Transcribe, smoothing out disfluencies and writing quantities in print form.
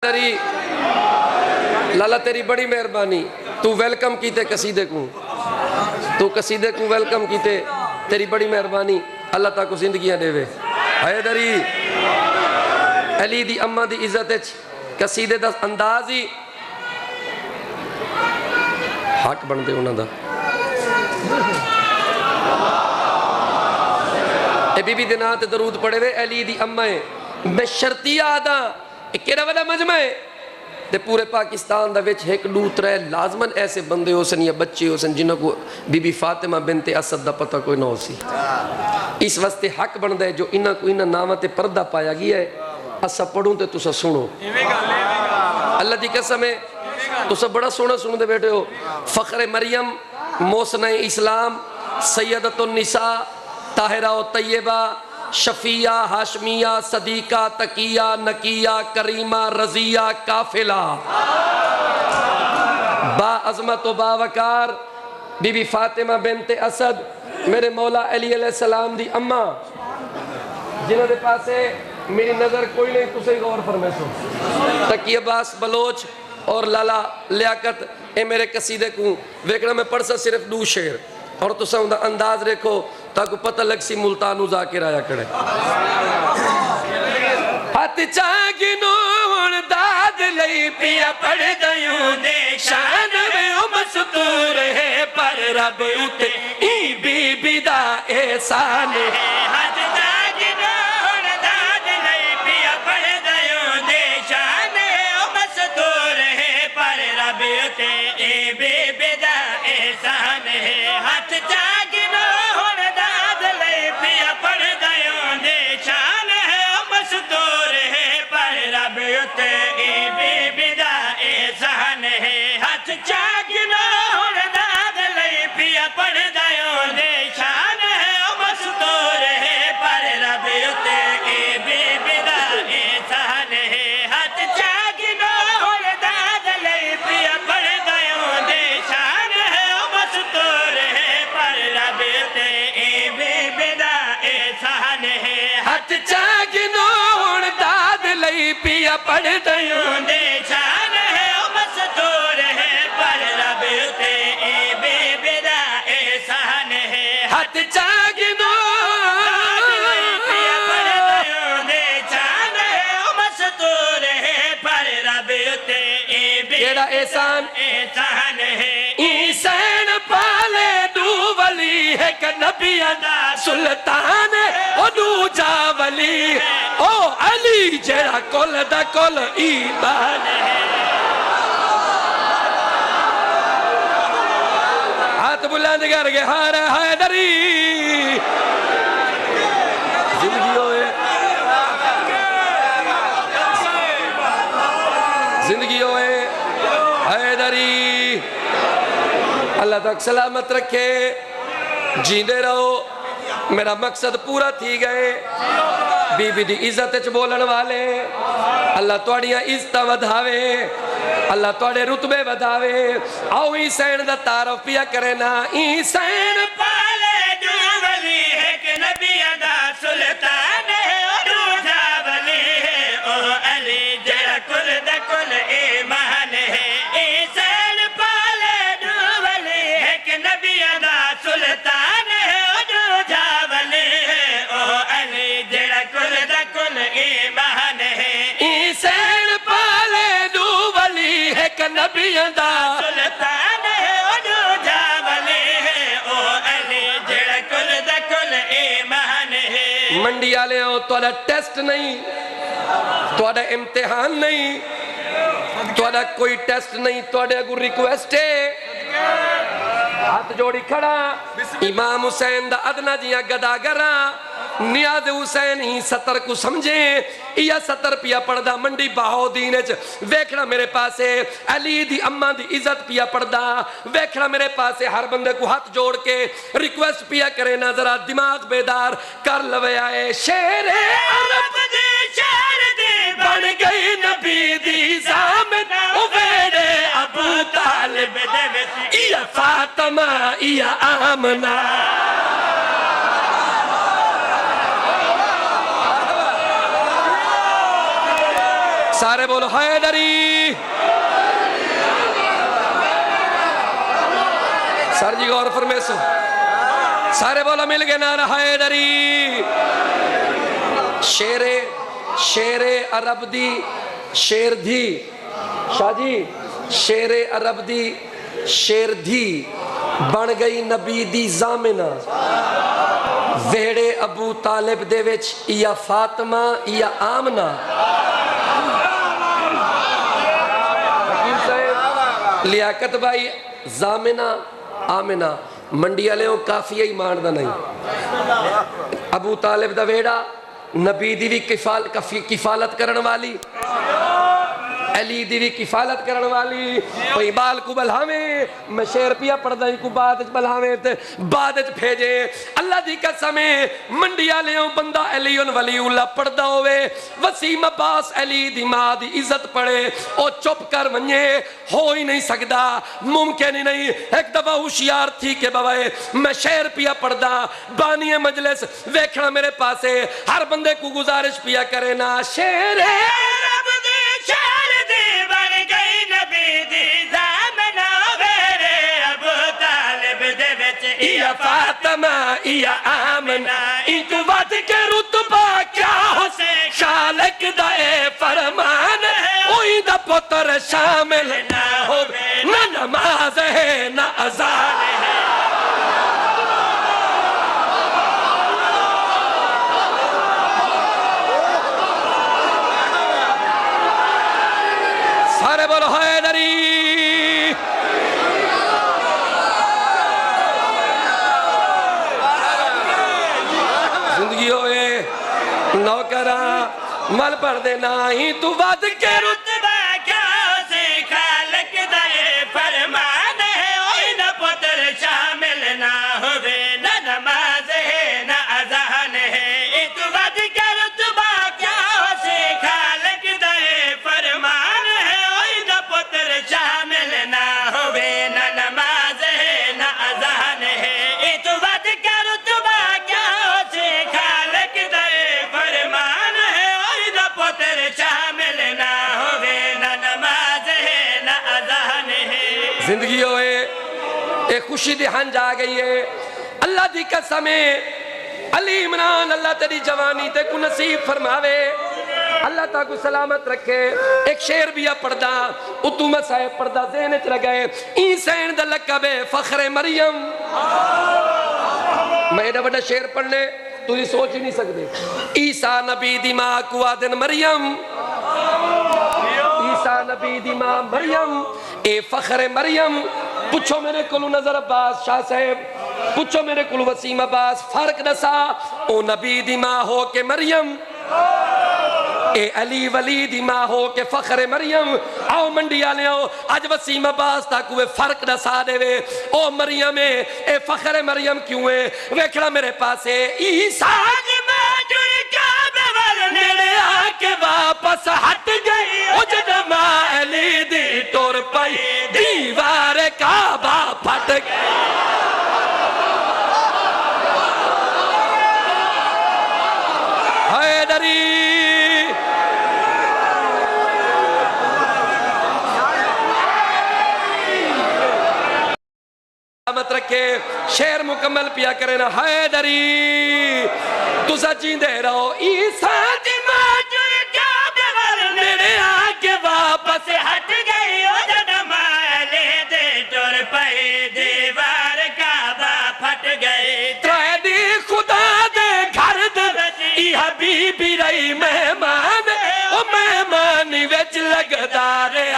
تیری لالا تیری بڑی مہربانی تو ویلکم کیتے قصیدے کو تو قصیدے کو ویلکم کیتے تیری بڑی مہربانی اللہ تعالیٰ کو زندگیاں دے وے حیدری علی دی اماں دی عزت قصیدے دا اندازی حق بن دے انہاں دا اے بی بی دینا تے درود پڑھے وے علی دی اماں میں شرطی آدھا کیڑا وڈا مجمع ہے تے پورے پاکستان دا وچ ایک دو ترے لازمن ایسے بندے ہو سن یا بچے ہو سن جنہوں کو بی بی فاطمہ بنت اسد دا پتہ کوئی نہ ہو سی اس واسطے حق بندا ہے جو انہاں کو انہاں نامہ تے پردہ پایا گیا ہے اسا پڑھوں تے تسا سنو اللہ دی قسم ہے تسا بڑا سونا سنو دے بیٹھے ہو فخر مریم محسنہ اسلام سیدۃ النساء طاہرہ و طیبہ شفیہ ہاشمیہ صدیقہ تقیہ نقیہ کریمہ رضیہ کافلہ با عظمت و با وقار بی بی فاطمہ بنت اسد میرے مولا علی علیہ السلام دی اماں جنہوں دے پاسے میری نظر کوئی نہیں تسے غور فرمے سو تقی عباس بلوچ اور لالا لیاقت اے میرے قصیدے کو ویکنا میں پڑھ سا صرف دو شعر اور تو سا انداز ریکھو تاکو پتہ لگ سی ملتانو ذاکر آیا کرے ہاتھ چاگی نون داد لئی پیا پڑھ دیوں دے شان میں مستور ہے پر رب اتے ای بی بی دا احسان ہے ہاتھ چاگی نون داد لئی پیا پڑھ دیوں دے شان میں مستور ہے پر رب اتے ای بی بی دا احسان ہے ہاتھ چاگی نون داد لئی پیا پڑھ دیوں دے شان ہے مستور ہے پر رب اتے ای بی بی دا احسان ہے ہاتھ چاگی نون داد لئی پیا پڑھ دیوں دے شان ہے مستور ہے پر رب اتے ای بی بی دا احسان ہے ہاتھ چاگی نون داد لئی پیا پڑھ دیوں دے شان ہے مستور ہے پر رب اتے ای بی بی دا احسان ہے ہاتھ چاگی نون داد لئی پیا پڑھ دیوں دے شان ہے مستور ہے پر رب اتے ای بی بی دا احسان ہے ہاتھ چاگی نون لئی پیا پڑھ دیوں دے شان ہے مستور ہے پر رب اتے ای بی کیڑا احسان احسان ہے حسین پالے دو ولی ہے کہ نبی دا سلطان او دو جا ولی او علی جیڑا کل دا کل ایمان ہے ہاتھ بلند کر کے ہار حیدری زندگی ہوئے زندگی ہوئے حیدری اللہ تک سلامت رکھے جیندے رہو میرا مقصد پورا تھی گئے بی بی دی عزت چ بولن والے اللہ توڑیاں عزتہ ودھاوے اللہ توڑے رتبے ودھاوے آؤ حسین دا تعارف پیا کرے نا حسین پالے دو ولی ہے کہ نبی دا سلطان ہے دو جا ولی ہے او علی جڑا کل دا کل ایمان ہے حسین پالے دو ولی ہے کہ نبی دا سلطان ہے دو جا ولی ہے او علی جڑا کل دا کل ایمان ہے حسین پالے دو ولی ہے کہ نبی دا سلطان ہے دو جا ولی ہے او علی جڑا کل دا کل ایمان ہے منڈی آلے ہو توڑا ٹیسٹ نہیں توڑا امتحان نہیں توڑا کوئی ٹیسٹ نہیں توڑا کوئی ریکویسٹ ہے ہاتھ جوڑی کھڑا امام حسین دا ادنا جیاں گدا گرا نیاز حسین ہی ستر کو سمجھیں یا ستر پیا پڑھدا منڈی باہو دینچ ویکھنا میرے پاسے علی دی اماں دی عزت پیا پڑھدا ویکھنا میرے پاسے ہر بندے کو ہاتھ جوڑ کے ریکویسٹ پیا کرے نا ذرا دماغ بیدار کر لوے آئے شیر عرب دی شیر دی بن گئی نبی دی زامن اویڑے ابو طالب دے وچ یا فاطمہ یا آمنہ سارے بولو حیدری. سر جی غور فرمائے سو. سارے بولو مل گئے نعرہ حیدری. شیر عرب دی شیر دھی. شاہ جی شیر عرب دی شیر دھی بن گئی نبی دی زامنہ. ویڑے ابو طالب دے وچ یا فاطمہ یا آمنہ. حکیم صاحب لیاقت بھائی زامنہ آمنہ منڈی والے کافی ایمان دا نہیں. ابو طالب دا ویڑا نبی دی بھی کفالت کرن والی, علی دی بھی کفالت کرن والی. کوئی بال کو بلہاویں میں شیر پیا پڑھ دائیں کو بعد بلہاویں بعد بھیجے. اللہ دی قسمیں منڈیا لیوں بندہ علی ولی اللہ پڑھ دا ہوئے. وسیم عباس علی دی ماں دی عزت پڑھے او چپ کر منجے ہو ہی نہیں سکدا, ممکن ہی نہیں. ایک دفعہ ہوشیار تھی کہ بوائے میں شیر پیا پڑھ دا. بانی مجلس ویکھنا میرے پاسے ہر بندے کو گزارش پیا کرے نا شیر رب دے شیر دی بن گئی نبی دی زامنہ. ویرے ابو طالب دے وچ یا فاطمہ یا آمنہ. ان تو ود کے رتبہ کیا حسین خالق دا اے فرمان. اوہی دا پتر شامل نہ ہو نہ نماز ہے نہ اذان ہے. سارے بولو حیدری. زندگی ہوئے نوکراں مل پڑھ دینا ہی تو ود کے رتبہ کیا سے خالق دا اے فرمان ہے. اوہی نہ پتر شامل نہ ہوئے نہ نماز ہے نہ اذان ہے. تو ود کے رتبہ کیا سے خالق دا اے فرمان ہے. شامل نہ ہوئے نہ نماز ہے نہ اذان ہے. تو ود کا رتبہ کیا سے خالق دے فرمان ہے. اور نہ پتر شامل نہ ہوئے نہ نماز ہے نہ اذان ہے. زندگی ہوئے ایک خوشی دی ہنج آ گئی ہے. اللہ دی قسمیں علی عمران اللہ تیری جوانی تے کو نصیب فرماوے, اللہ تا کو سلامت رکھے. ایک شیر بھی پڑھدا اتومت صاحب پڑھدا ذہن چ لگائے. عیسین دا لقب ہے فخر مریم. میں ایڈا بڑا شیر پڑھنے تو یہ سوچ ہی نہیں سکتے. عیسیٰ نبی دی ماں کو آدن مریم. عیسیٰ نبی دی ماں مریم اے فخر مریم. پوچھو میرے کلو نظر عباس شاہ صاحب, پوچھو میرے کلو وسیم عباس, فرق دسا او نبی دی ماں ہو کے مریم, اے علی ولی دی ماں ہو کے فخر مریم. آؤ منڈی آلے آؤ آج وسیم عباس تاکہ وہ فرق دسا دے وے. او مریم اے فخر مریم کیوں ہے. ویکھنا میرے پاسے عیسیٰ دی ماں جڑ کعبے وال نیڑے آ کے واپس ہٹ گئی. او جد ماں علی دی ٹور پئی دیوار کعبہ پھٹ گئی. حیدری مت رکھے. شیر مکمل پیا کرے نا حیدری. تسا جیندے رہو. عیسیٰ دی ماں جڑ کعبے وال نیڑے آ کے واپس ہٹ گئی. او جد ماں علی دے ٹر پئی دیوار کعبہ پھٹ گئی. ترے دی خدا دے گھر دے حبیبی رہی مہمان. او مہمانی وچ لگدا رے